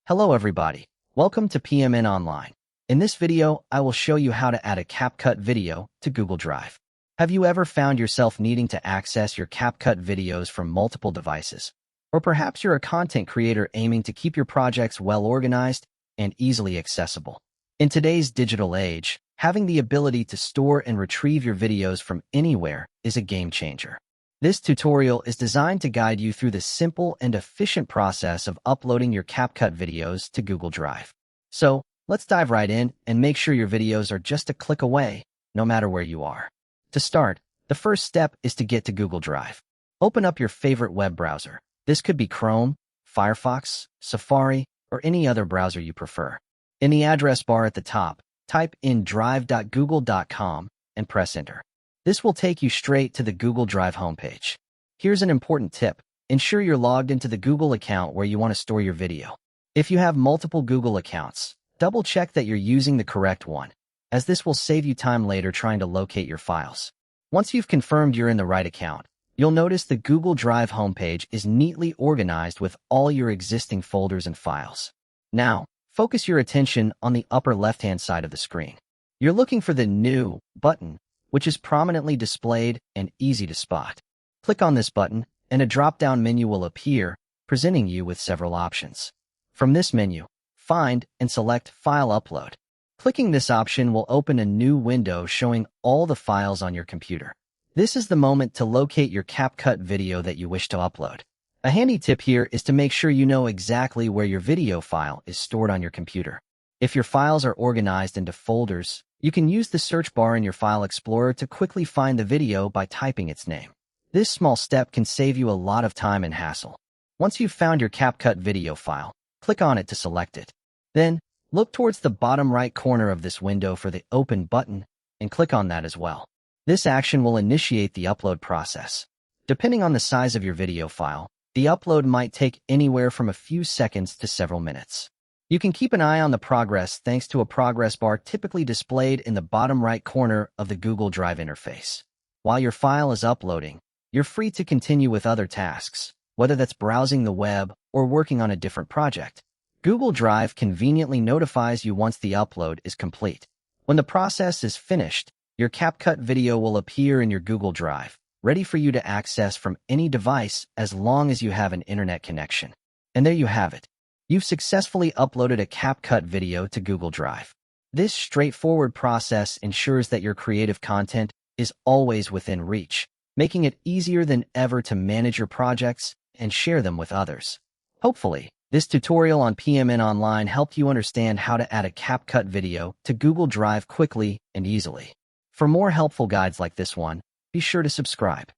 Hello everybody, welcome to PMN Online. In this video, I will show you how to add a CapCut video to Google Drive. Have you ever found yourself needing to access your CapCut videos from multiple devices? Or perhaps you're a content creator aiming to keep your projects well organized and easily accessible. In today's digital age, having the ability to store and retrieve your videos from anywhere is a game changer. This tutorial is designed to guide you through the simple and efficient process of uploading your CapCut videos to Google Drive. So, let's dive right in and make sure your videos are just a click away, no matter where you are. To start, the first step is to get to Google Drive. Open up your favorite web browser. This could be Chrome, Firefox, Safari, or any other browser you prefer. In the address bar at the top, type in drive.google.com and press enter. This will take you straight to the Google Drive homepage. Here's an important tip. Ensure you're logged into the Google account where you want to store your video. If you have multiple Google accounts, double-check that you're using the correct one, as this will save you time later trying to locate your files. Once you've confirmed you're in the right account, you'll notice the Google Drive homepage is neatly organized with all your existing folders and files. Now, focus your attention on the upper left-hand side of the screen. You're looking for the New button, which is prominently displayed and easy to spot. Click on this button, and a drop-down menu will appear, presenting you with several options. From this menu, find and select File Upload. Clicking this option will open a new window showing all the files on your computer. This is the moment to locate your CapCut video that you wish to upload. A handy tip here is to make sure you know exactly where your video file is stored on your computer. If your files are organized into folders, you can use the search bar in your File Explorer to quickly find the video by typing its name. This small step can save you a lot of time and hassle. Once you've found your CapCut video file, click on it to select it. Then, look towards the bottom right corner of this window for the Open button and click on that as well. This action will initiate the upload process. Depending on the size of your video file, the upload might take anywhere from a few seconds to several minutes. You can keep an eye on the progress thanks to a progress bar typically displayed in the bottom right corner of the Google Drive interface. While your file is uploading, you're free to continue with other tasks, whether that's browsing the web or working on a different project. Google Drive conveniently notifies you once the upload is complete. When the process is finished, your CapCut video will appear in your Google Drive, ready for you to access from any device as long as you have an internet connection. And there you have it. You've successfully uploaded a CapCut video to Google Drive. This straightforward process ensures that your creative content is always within reach, making it easier than ever to manage your projects and share them with others. Hopefully, this tutorial on PMN Online helped you understand how to add a CapCut video to Google Drive quickly and easily. For more helpful guides like this one, be sure to subscribe.